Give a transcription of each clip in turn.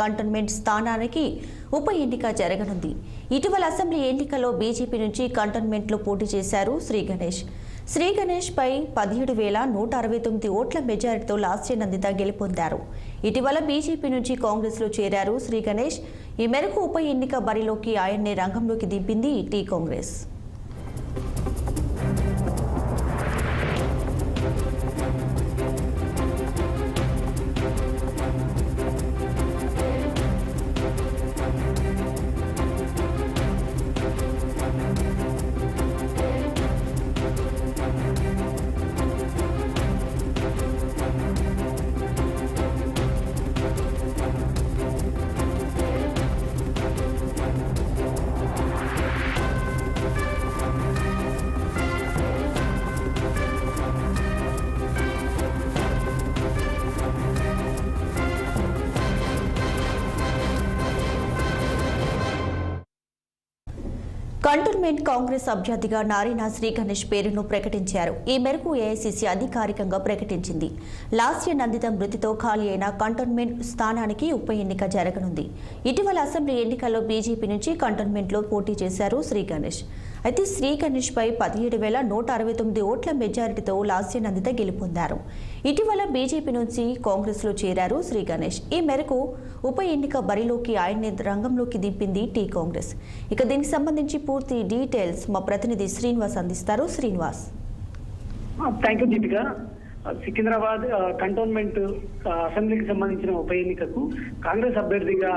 Cantonment స్థానానికి ఉప ఎన్నిక జరగనుంది. ఇటీవల అసెంబ్లీ ఎన్నికల్లో బీజేపీ నుంచి కంటోన్మెంట్లో పోటీ చేశారు శ్రీ గణేష్ పై 17,169 ఓట్ల మెజారిటీతో లాస్య నందిత గెలుపొందారు. ఇటీవల బీజేపీ నుంచి కాంగ్రెస్లో చేరారు శ్రీ గణేష్. ఈ మేరకు ఉప ఎన్నిక బరిలోకి ఆయన్నే రంగంలోకి దింపింది టీ కాంగ్రెస్. కంటోన్మెంట్ కాంగ్రెస్ అభ్యర్థిగా నారాయణ శ్రీ గణేష్ పేరును ప్రకటించారు. ఈ మేరకు ఏఐసీసీ అధికారికంగా ప్రకటించింది. లాస్య నందిత మృతితో ఖాళీ అయిన కంటోన్మెంట్ స్థానానికి ఉప ఎన్నిక జరగనుంది. ఇటీవల అసెంబ్లీ ఎన్నికల్లో బీజేపీ నుంచి కంటోన్మెంట్లో పోటీ చేశారు శ్రీ గణేష్. అయితే శ్రీ గణేష్ పై 17,169 ఓట్ల మెజారిటీతో లాస్య నందిత గెలుపొందారు. ఇటీవల బీజేపీ నుంచి కాంగ్రెస్లో చేరారు శ్రీ గణేష్. ఈ మేరకు ఉప ఎన్నిక బరిలోకి ఆయన్ని రంగంలోకి దింపింది టీ కాంగ్రెస్. ఇక దీనికి సంబంధించి పూర్తి డీటెయిల్స్ మా ప్రతినిధి శ్రీనివాస్ అందిస్తారు. Srinivas. Thank you Deepika. Secunderabad cantonment అసెంబ్లీకి సంబంధించిన ఉప ఎన్నికకు కాంగ్రెస్ అభ్యర్థిగా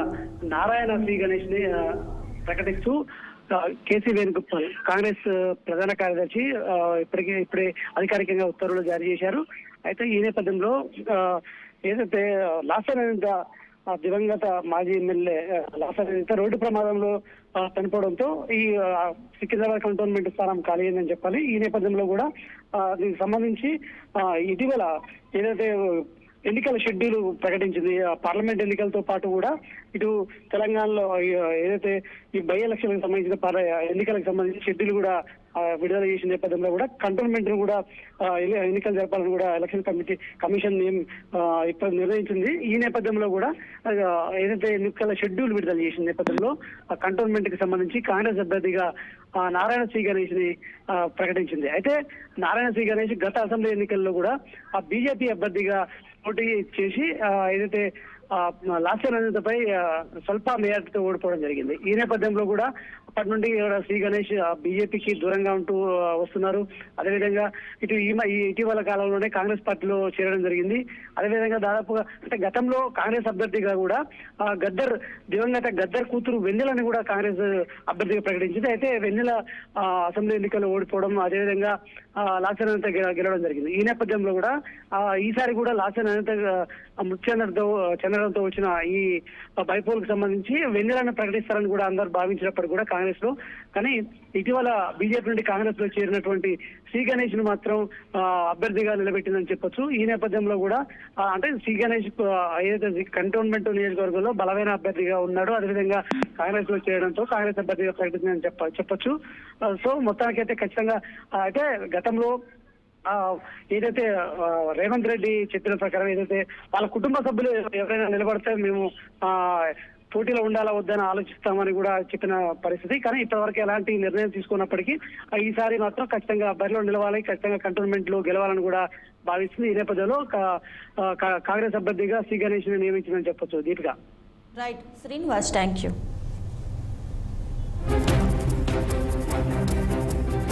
నారాయణ శ్రీ గణేష్ ని ప్రకటిస్తూ కేసీ వేణుగోపాల్ కాంగ్రెస్ ప్రధాన కార్యదర్శి ఇప్పుడే అధికారికంగా ఉత్తర్వులు జారీ చేశారు. అయితే ఈ నేపథ్యంలో ఏదైతే లాస్య దివంగత మాజీ ఎమ్మెల్యే లాస్య రోడ్డు ప్రమాదంలో చనిపోవడంతో ఈ సికింద్రాబాద్ కంటోన్మెంట్ స్థానం ఖాళీ అయిందని చెప్పాలి. ఈ నేపథ్యంలో కూడా దీనికి సంబంధించి ఇటీవల ఏదైతే ఎన్నికల షెడ్యూల్ ప్రకటించింది. పార్లమెంట్ ఎన్నికలతో పాటు కూడా ఇటు తెలంగాణలో ఏదైతే ఈ బై ఎలక్షన్లకు సంబంధించిన ఎన్నికలకు సంబంధించిన షెడ్యూల్ కూడా విడుదల చేసిన నేపథ్యంలో కూడా కంటోన్మెంట్ ను కూడా ఎన్నికలు జరపాలని కూడా ఎలక్షన్ కమిషన్ ఇప్పుడు నిర్ణయించింది. ఈ నేపథ్యంలో కూడా ఏదైతే ఎన్నికల షెడ్యూల్ విడుదల చేసిన నేపథ్యంలో కంటోన్మెంట్ కి సంబంధించి కాంగ్రెస్ అభ్యర్థిగా నారాయణ శ్రీ గణేష్ ని ప్రకటించింది. అయితే నారాయణ శ్రీ గణేష్ గత అసెంబ్లీ ఎన్నికల్లో కూడా ఆ బీజేపీ అభ్యర్థిగా పోటీ చేసి ఏదైతే లాస్య నందితపై స్వల్ప మెజార్టీతో ఓడిపోవడం జరిగింది. ఈ నేపథ్యంలో కూడా అప్పటి నుండి శ్రీ గణేష్ బీజేపీకి దూరంగా ఉంటూ వస్తున్నారు. అదేవిధంగా ఇటీవల కాలంలోనే కాంగ్రెస్ పార్టీలో చేరడం జరిగింది. అదేవిధంగా దాదాపుగా అంటే గతంలో కాంగ్రెస్ అభ్యర్థిగా కూడా దివంగత గద్దర్ కూతురు వెన్నెలని కూడా కాంగ్రెస్ అభ్యర్థిగా ప్రకటించింది. అయితే వెన్నెల అసెంబ్లీ ఎన్నికల్లో ఓడిపోవడం, అదేవిధంగా లాస్య నందిత గెలవడం జరిగింది. ఈ నేపథ్యంలో కూడా ఈసారి కూడా లాస్య నందిత మృతి చెందడంతో వచ్చిన ఈ బైపోల్ కు సంబంధించి వెన్నెలను ప్రకటిస్తారని కూడా అందరూ భావించినప్పుడు కూడా కాంగ్రెస్ లో, కానీ ఇటీవల బీజేపీ నుండి కాంగ్రెస్ లో చేరినటువంటి శ్రీ గణేష్ ను మాత్రం అభ్యర్థిగా నిలబెట్టిందని చెప్పొచ్చు. ఈ నేపథ్యంలో కూడా అంటే శ్రీ గణేష్ ఏదైతే కంటోన్మెంట్ నియోజకవర్గంలో బలమైన అభ్యర్థిగా ఉన్నాడో అదేవిధంగా కాంగ్రెస్ లో చేరడంతో కాంగ్రెస్ అభ్యర్థిగా ప్రకటించిందని చెప్పొచ్చు. సో మొత్తానికైతే ఖచ్చితంగా అయితే గతంలో ఏదైతే రేవంత్ రెడ్డి చెప్పిన ప్రకారం ఏదైతే వాళ్ళ కుటుంబ సభ్యులు ఎవరైనా నిలబడితే మేము పోటీలో ఉండాలా వద్దని ఆలోచిస్తామని కూడా చెప్పిన పరిస్థితి. కానీ ఇప్పటివరకు ఎలాంటి నిర్ణయం తీసుకున్నప్పటికీ ఈసారి మాత్రం ఖచ్చితంగా బరిలో నిలవాలి, ఖచ్చితంగా కంటోన్మెంట్ లో గెలవాలని కూడా భావిస్తుంది. ఈ నేపథ్యంలో కాంగ్రెస్ అభ్యర్థిగా శ్రీ గణేష్ ని నియమించిందని చెప్పొచ్చు. Deepika. Right Srinivas, thank you.